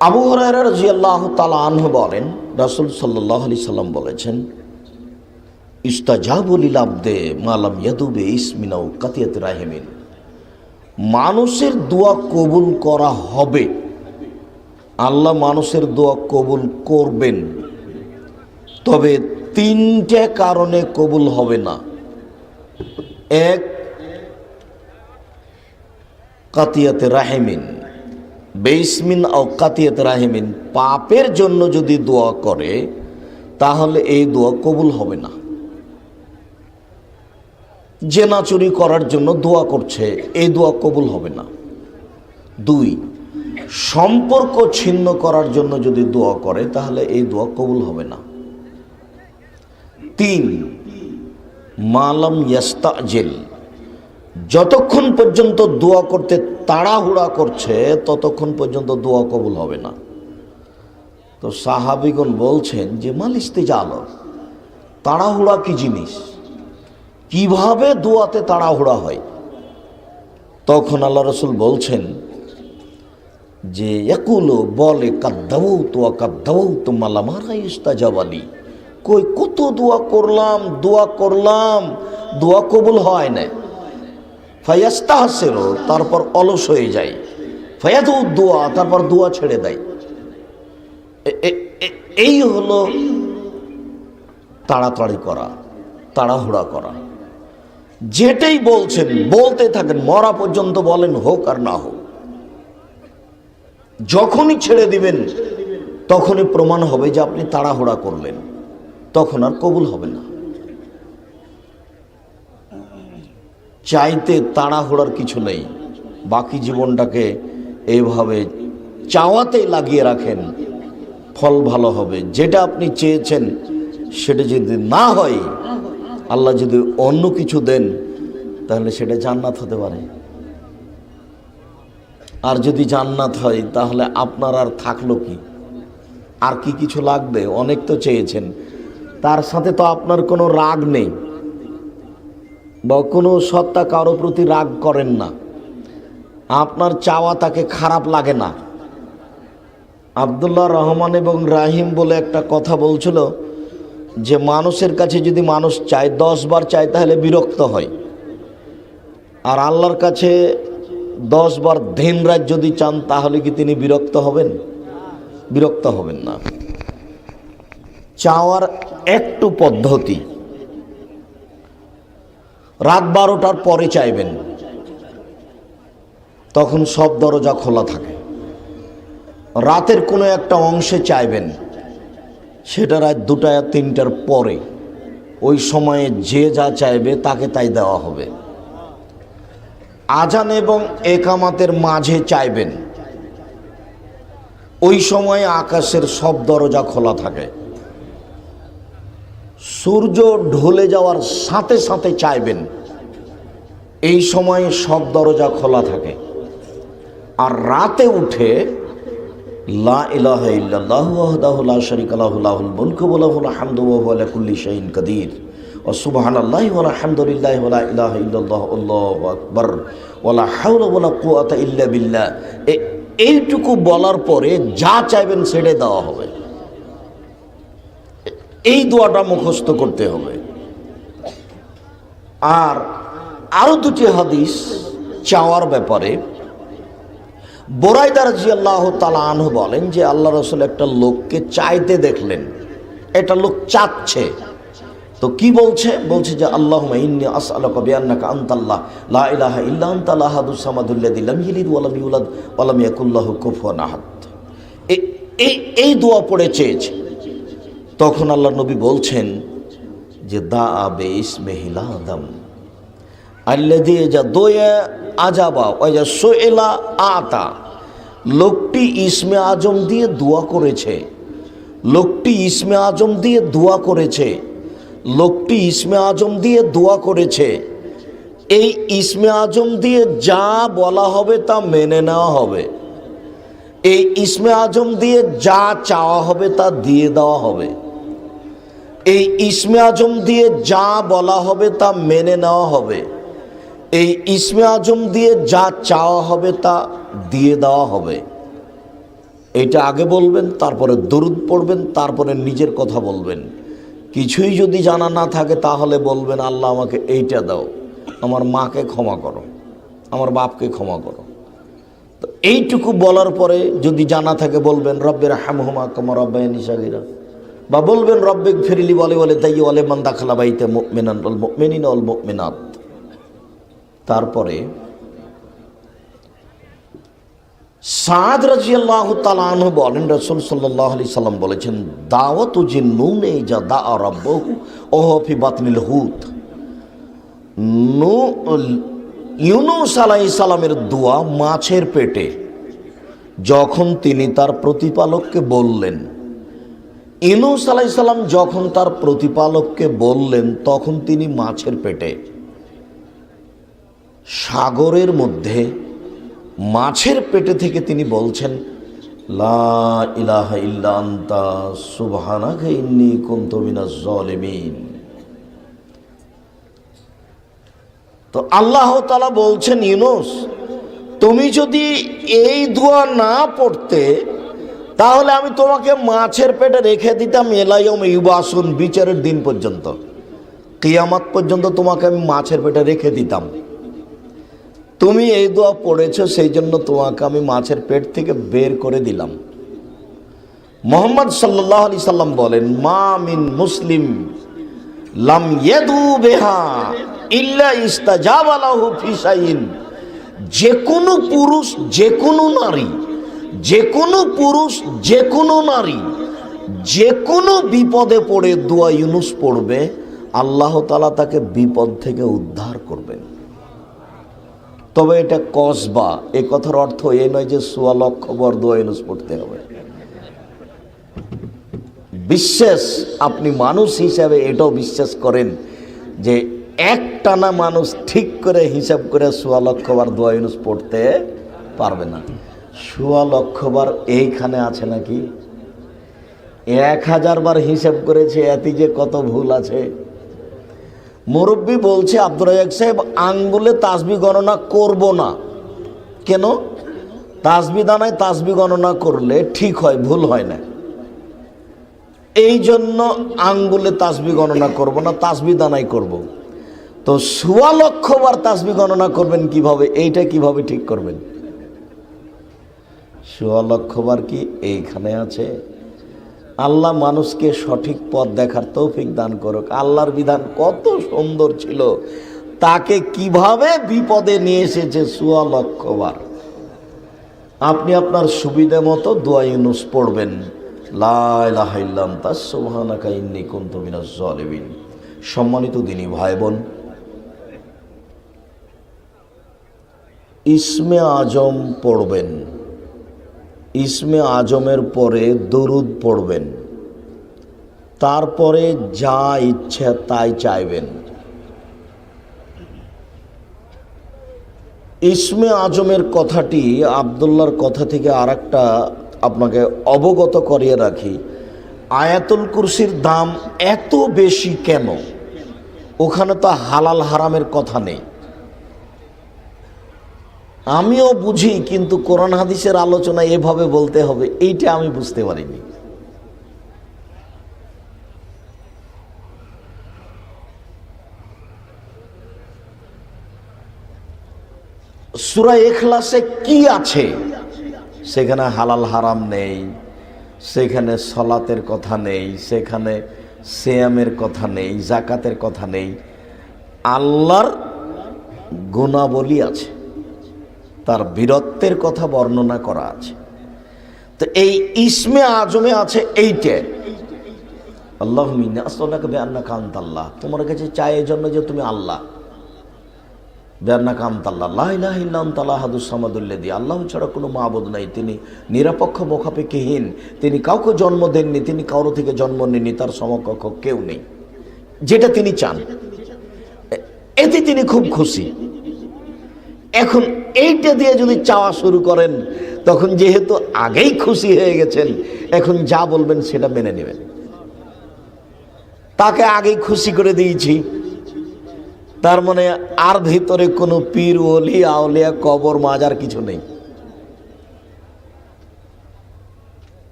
আবু হুরায়রা রাদিয়াল্লাহু তাআলা আনহু বলেন, রাসূল সাল্লাল্লাহু আলাইহি সাল্লাম বলেছেন, ইস্তাজাবু লিল আবদে মা লাম ইয়াদুবে ইসমিন আও কাতিয়াত রাহিমিন। মানুষের দোয়া কবুল করা হবে, আল্লাহ মানুষের দোয়া কবুল করবেন, তবে তিনটে কারণে কবুল হবে না। এক, কাতিয়াতে রাহিমিন, বেইসমিন আও কাতিয়াতে রাহিমিন, পাপের জন্য যদি দোয়া করে তাহলে এই দোয়া কবুল হবে না। জেনা চুরি করার জন্য দোয়া করছে, এই দোয়া কবুল হবে না। দুই, সম্পর্ক ছিন্ন করার জন্য যদি দোয়া করে তাহলে এই দোয়া কবুল হবে না। তিন, মালাম ইয়াস্তাজিল, যতক্ষণ পর্যন্ত দোয়া করতে তাড়াহুড়া করছে ততক্ষণ পর্যন্ত দোয়া কবুল হবে না। তো সাহাবীগণ বলছেন যে মাল ইস্তিজাল, তাড়াহুড়া কি জিনিস, কিভাবে দোয়াতে তাড়াহুড়া হয়? তখন আল্লাহ রাসূল বলছেন যে ইয়াকুলু, বলে কাদ্দাউতু ওয়া কাদ্দাউতু মালামা ইস্তাজাবালি, কই কত দোয়া করলাম দোয়া কবুল হয় না। ফায়াস্তাহসিরু, তারপর অলস হয়ে যায়। ফায়াদু দোয়া, তারপর দোয়া ছেড়ে দেয়। এই হলো তাড়াতাড়ি করা, তাড়াহুড়া করা। যেটাই বলছেন বলতে থাকেন, মরা পর্যন্ত বলেন, হোক আর না হোক। যখনই ছেড়ে দিবেন তখনই প্রমাণ হবে যে আপনি তাড়াহুড়া করলেন, তখন আর কবুল হবে না। চাইতে তাড়াহুড়ার কিছু নেই, বাকি জীবনটাকে এইভাবে চাওয়াতেই লাগিয়ে রাখেন, ফল ভালো হবে। যেটা আপনি চেয়েছেন সেটা যদি না হয়, আল্লাহ যদি অন্য কিছু দেন তাহলে সেটা জান্নাত হতে পারে। আর যদি জান্নাত হয় তাহলে আপনার আর থাকলো কি, আর কি কিছু লাগবে? অনেক তো চেয়েছেন, তার সাথে তো আপনার কোনো রাগ নেই বা কোনো সত্তা কারো প্রতি রাগ করেন না, আপনার চাওয়া তাকে খারাপ লাগে না। আব্দুল্লাহ রহমান এবং রাহিম বলে একটা কথা বলছিল যে মানুষের কাছে যদি মানুষ চায় 10 বার চায় তাহলে বিরক্ত হয়, আর আল্লাহর কাছে 10 বার দিন রাত যদি চান তাহলে কি তিনি বিরক্ত হবেন? বিরক্ত হবেন না। চাওয়ার একটু পদ্ধতি, রাত 12টার পরে চাইবেন, তখন সব দরজা খোলা থাকে। রাতের কোনো একটা অংশে চাইবেন, সেটা রাত 2টা 3টার পরে, ওই সময়ে যে যা চাইবে তাকে তাই দেওয়া হবে। আজান এবং একামাতের মাঝে চাইবেন, ওই সময়ে আকাশের সব দরজা খোলা থাকে। সূর্য ঢলে যাওয়ার সাথে সাথে চাইবেন, এই সময়ে সব দরজা খোলা থাকে। আর রাতে উঠে লা ইলাহা ইল্লাল্লাহু ওয়াহদাহু লা শারীকা লাহু লাহুল মুলকু ওয়া লাহুল হামদু ওয়া হুয়া আলা কুল্লি শাইইন কাদির ওয়া সুবহানাল্লাহি ওয়া আলহামদুলিল্লাহি ওয়া লা ইলাহা ইল্লাল্লাহু আল্লাহু আকবার ওয়া লা হাওলা ওয়া লা কুওয়াতা ইল্লা বিল্লাহ। এইটুকু বলার পরে যা চাইবেন সেটাই দেওয়া হবে। এই দোয়াটা মুখস্থ করতে হবে। আর আরো 2টি হাদিস চাওয়ার ব্যাপারে। বুরাইদা রাদিয়াল্লাহু তাআলা আনহু বলেন যে আল্লাহ রাসূল একটা লোককে চাইতে দেখলেন, এটা লোক চাচ্ছে, তো কি বলছে? বলছে যে আল্লাহুম্মা ইন্নী আসআলুকা বিআন্নাকা আনতাল্লাহ লা ইলাহা ইল্লা আনতা আল আহাদুস সামাদুল্লাযী লাম ইয়ালিদ ওয়া লাম ইউলাদ ওয়া লাম ইয়াকুল লাহু কুফুয়ান আহাদ। এই দোয়া পড়ে চেয়েছে। তখন আল্লাহ নবী বলছেন যে দাআ বিইসমিহিল আযম আল্লাযী জাদুয়া আজাবা ওয়া যা সুইলা আতা। লোকটি ইসমে আজম দিয়ে দোয়া করেছে, লোকটি ইসমে আজম দিয়ে দোয়া করেছে, লোকটি ইসমে আজম দিয়ে দোয়া করেছে। এই ইসমে আজম দিয়ে যা বলা হবে তা মেনে নেওয়া হবে, এই ইসমে আজম দিয়ে যা চাওয়া হবে তা দিয়ে দেওয়া হবে, এই ইসমে আজম দিয়ে যা বলা হবে তা মেনে নেওয়া হবে, এই ইসমে আজম দিয়ে যা চাওয়া হবে তা দিয়ে দেওয়া হবে। এইটা আগে বলবেন, তারপরে দরুদ পড়বেন, তারপরে নিজের কথা বলবেন। কিছুই যদি জানা না থাকে তাহলে বলবেন আল্লাহ আমাকে এইটা দাও, আমার মাকে ক্ষমা করো, আমার বাপকে ক্ষমা করো। তো এইটুকু বলার পরে যদি জানা থাকে বলবেন রব্বির হামহুমা কামা রাব্বায়ানি সাগীরা, বা বলবেন রব্বিক ফিরলি বলে বলে তাই ওয়ালে মান দাখালা বাইতে মুমিনান ওয়াল মুমিনিনা ওয়াল মুমিনাত। তারপরে সাদ রাদিয়াল্লাহু তাআলা আনহু বলেন রাসূল সাল্লাল্লাহু আলাইহি সাল্লাম বলেছেন দাওয়াতু জিন্নুনে যা দা রাব্বহু ওয়া ফি বাতনিল হুত। ইউনূস আলাইহিস সালামের দোয়া মাছের পেটে, যখন তিনি তার প্রতিপালককে বললেন, ইউনূস আলাইহিস সালাম যখন তার প্রতিপালককে বললেন তখন তিনি মাছের পেটে, সাগরের মধ্যে মাছের পেটে থেকে তিনি বলছেন লা ইলাহা ইল্লা আনতা সুবহানাকা ইন্নী কুনতু মিনাজ জালিমিন। তো আল্লাহ তাআলা বলছেন ইউনূস, তুমি যদি এই দোয়া না পড়তে তাহলে আমি তোমাকে মাছের পেটে রেখে দিতাম ইলা ইয়াউমি ইউবাসুন, বিচারের দিন পর্যন্ত, কিয়ামত পর্যন্ত তোমাকে আমি মাছের পেটে রেখে দিতাম। তুমি এই দোয়া পড়েছো, সেই জন্য তোমাকে আমি মাছের পেট থেকে বের করে দিলাম। মুহাম্মদ সাল্লাল্লাহু আলাইহি সাল্লাম বলেন মা মিন মুসলিম লাম ইয়াদু বিহা ইল্লা ইস্তাজাবা লাহু ফি শাইইন। যে কোনো পুরুষ, যে কোনো নারী, যে কোনো পুরুষ, যে কোনো নারী, যে কোনো বিপদে পড়ে দোয়া ইউনূস পড়বে, আল্লাহ তাআলা তাকে বিপদ থেকে উদ্ধার করবেন। তবে এটা কসবা, এ কথার অর্থ এই নয় যে ১৬ লক্ষ বার দোয়া ইউনূস পড়তে হবে। বিশ্বাস, আপনি মানুষ হিসাবে এটাও বিশ্বাস করেন যে একটানা মানুষ ঠিক করে হিসাব করে ১৬ লক্ষ বার দোয়া ইউনূস পড়তে পারবে না। ১৬ লক্ষ বার এইখানে আছে নাকি? ১,০০০ বার হিসাব করেছে, এতে যে কত ভুল আছে। মুরব্বী বলছে আব্দুর রাজ্জাক সাহেব আঙ্গুলে তাসবিহ গণনা করব না। কেন? তাসবিহ দানায় তাসবিহ গণনা করলে ঠিক হয়, ভুল হয় না। এই জন্য আঙ্গুলে তাসবিহ গণনা করব না, তাসবিহ দানায় করব। তো ১৬ লক্ষ বার তাসবিহ গণনা করবেন কিভাবে? এইটা কিভাবে ঠিক করবেন? ১৬ লক্ষ বার কি এইখানে আছে? আল্লাহ মানুষকে সঠিক পথ দেখার তৌফিক দান করুক। আল্লাহর বিধান কত সুন্দর ছিল, তাকে কিভাবে বিপদে নিয়ে এসেছে ১৬ লক্ষ বার। আপনি আপনার সুবিধা মতো দোয়া ইউনূস পড়বেন, লা ইলাহা ইল্লা আনতা সুবহানাকা ইন্নী কুনতু মিনাজ জালিমিন। সম্মানিত দিনী ভাই বোন, ইসমে আজম পড়বেন, ইসমে আজমের পরে দরুদ পড়বেন, তারপরে যা ইচ্ছা তাই চাইবেন। ইসমে আজমের কথাটি আব্দুল্লাহর কথা থেকে আরেকটা আপনাকে অবগত করিয়ে রাখি। আয়াতুল কুরসির দাম এত বেশি কেন? ওখানে তো হালাল হারামের কথা নেই। আমিও বুঝি, কিন্তু কোরআন হাদিসের আলোচনা এভাবে বলতে হবে এইটা আমি বুঝতে পারিনি। সূরা ইখলাসে কি আছে? সেখানে হালাল হারাম নেই, সেখানে সালাতের কথা নেই, সেখানে সিয়ামের কথা নেই, যাকাতের কথা নেই। আল্লাহর গুণাবলী আছে, তার বীরত্বের কথা বর্ণনা করা আছে। তো এই ইসমে আজমে আছে এইটা, আল্লাহুম্মা ইন্নী আসআলুকা বিআন্নাকা আনতাল্লাহ, তোমার কাছে চাই এই জন্য যে তুমি আল্লাহ। বিআন্নাকা আনতাল্লাহ লা ইলাহা ইল্লা আনতাল আহাদুস সামাদুল্লাযী, আল্লাহ ছাড়া কোনো মাবুদ নাই, তিনি নিরপেক্ষ মুখাপেক্ষীহীন, তিনি কাউকে জন্ম দেননি, তিনি কারো থেকে জন্ম নেননি, তার সমকক্ষ কেউ নেই। যেটা তিনি চান এতে তিনি খুব খুশি। এখন এইটা দিয়ে যদি চাওয়া শুরু করেন, তখন যেহেতু আগেই খুশি হয়ে গেছেন, এখন যা বলবেন সেটা মেনে নেবেন। তাকে আগেই খুশি করে দিয়েছি, তার মানে আর ভিতরে কোনো পীর ওলি আউলিয়া কবর মাজার কিছু নেই।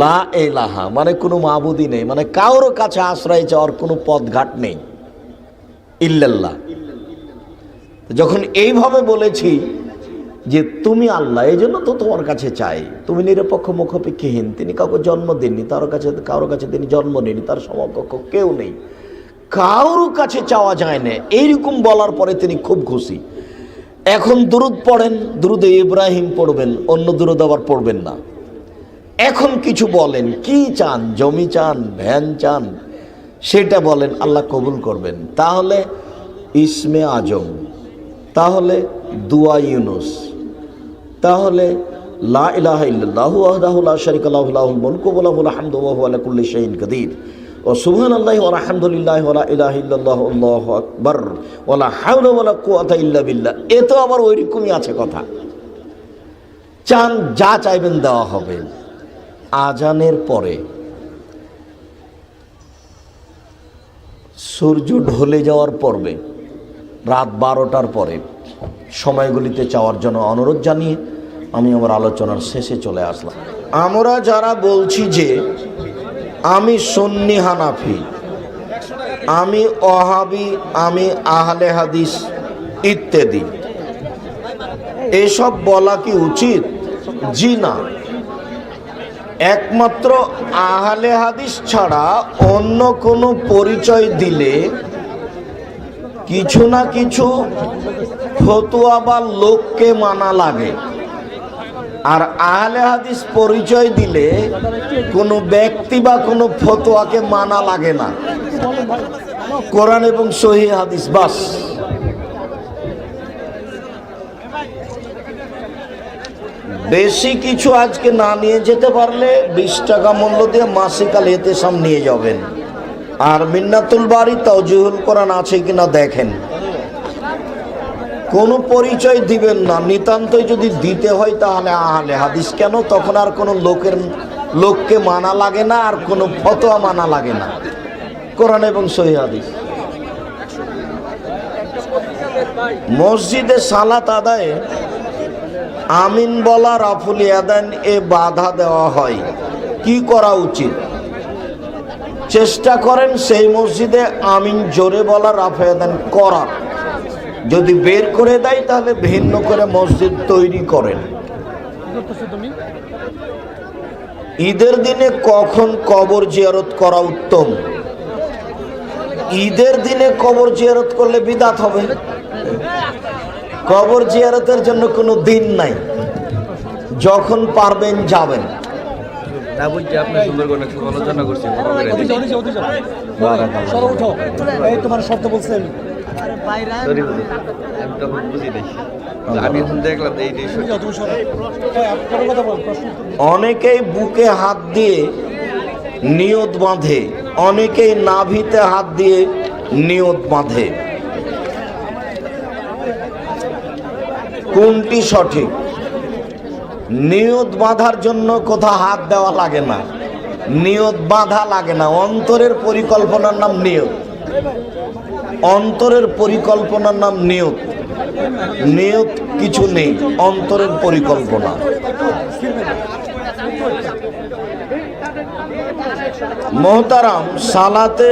লা ইলাহা মানে কোনো মাবুদই নেই, মানে কারোর কাছে আশ্রয় চাওয়ার কোনো পথঘাট নেই, ইল্লাল্লাহ। যখন এইভাবে বলেছি যে তুমি আল্লাহ, এই জন্য তো তোমার কাছে চাই, তুমি নিরপেক্ষ মুখাপেক্ষীহীন, তিনি কাউকে জন্ম দেননি, কারোর কাছে তিনি জন্ম নেননি, তার সমকক্ষ কেউ নেই, কারোর কাছে চাওয়া যায় না, এইরকম বলার পরে তিনি খুব খুশি। এখন দুরুদ পড়েন, দুরুদে ইব্রাহিম পড়বেন, অন্য দুরুদ আবার পড়বেন না। এখন কিছু বলেন, কি চান, জমি চান, ভ্যান চান, সেটা বলেন, আল্লাহ কবুল করবেন। তাহলে ইসমে আজম, তাহলে দুয়া ইউনুস, তাহলে লা ইলাহা ইল্লাল্লাহু ওয়াহদাহু লা শারীকা লাহু লাহুল মুলকু ওয়া লাহুল হামদু ওয়া হুয়া আলা কুল্লি শাইইন কাদির ও সুবহানাল্লাহি ওয়া আলহামদুলিল্লাহি ওয়া লা ইলাহা ইল্লাল্লাহু আল্লাহু আকবার ওয়া লা হাওলা ওয়া লা কুওয়াতা ইল্লা বিল্লাহ। এ তো আবার ওইরকমই আছে কথা। চান যা চাইবেন দেওয়া হবে। আজানের পরে সূর্য ঢলে যাওয়ার পর্বে রাত 12টার পরে সময়গুলিতে চাওয়ার জন্য অনুরোধ জানিয়ে আমি আমার আলোচনার শেষে চলে আসলাম। আমরা যারা বলছি যে আমি সুন্নি হানাফি, আমি ওয়াহাবি, আমি আহলে হাদিস ইত্যাদি, এসব বলা কি উচিত? জি না। একমাত্র আহলে হাদিস ছাড়া অন্য কোনো পরিচয় দিলে কিছু না কিছু ফতোয়া বা লোককে মানা লাগে, আর আহলে হাদিস পরিচয় দিলে কোনো ব্যক্তি বা কোনো ফতোয়াকে মানা লাগে না, কোরআন এবং সহিহ হাদিস বাস। বেশি কিছু আজকে না নিয়ে যেতে পারলে 20 টাকা মূল্য দিয়ে মাসিক আল ইহতিসাম নিয়ে যাবেন, আর মিন্নাতুল বারী তাওজিহুল কোরআন আছে কিনা দেখেন। কোনো পরিচয় দিবেন না, নিতান্তই যদি দিতে হয় তাহলে আহলে হাদিস কেন, তখন আর কোনো লোককে মানা লাগে না, আর কোনো ফতোয়া মানা লাগে না, কোরআন এবং সহিহ হাদিস। মসজিদে সালাত আদায়ে আমিন বলা, রাফুল ইয়াদাইন এ বাধা দেওয়া হয়, কি করা উচিত? চেষ্টা করেন সেই মসজিদে আমিন জোরে বলা, রাফুল ইয়াদাইন করার। যদি বের করে দেয় তাহলে ভিন্ন করে মসজিদ তৈরি করেন। ঈদের দিনে কখন কবর জিয়ারত করা উত্তম? ঈদের দিনে কবর জিয়ারত করলে বিদআত হবে। কবর জিয়ারতের জন্য কোনো দিন নাই, যখন পারবেন যাবেন। অনেকেই বুকে হাত দিয়ে নিয়ত বাঁধে, অনেকেই নাভিতে হাত দিয়ে নিয়ত বাঁধে, কোনটি সঠিক? নিয়ত বাঁধার জন্য কোথাও হাত দেওয়া লাগে না, নিয়ত বাঁধা লাগে না। অন্তরের পরিকল্পনার নাম নিয়ত, অন্তরের পরিকল্পনার নাম নিয়ত। নিয়ত কিছু নেই, অন্তরের পরিকল্পনা। মোহতারাম, সালাতে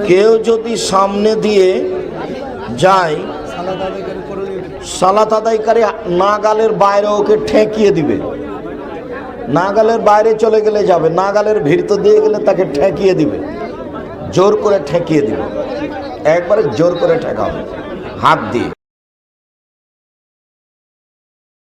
কেউ যদি সামনে দিয়ে যায়, সালাত আদায়কারী নাগালের বাইরে ওকে ঠেকিয়ে দিবে। নাগালের বাইরে চলে গেলে যাবে, নাগালের ভিতর দিয়ে গেলে তাকে ঠেকিয়ে দিবে, জোর করে ঠেকিয়ে দিবে, একবারে জোর করে ঠেকাবে হাত দিয়ে।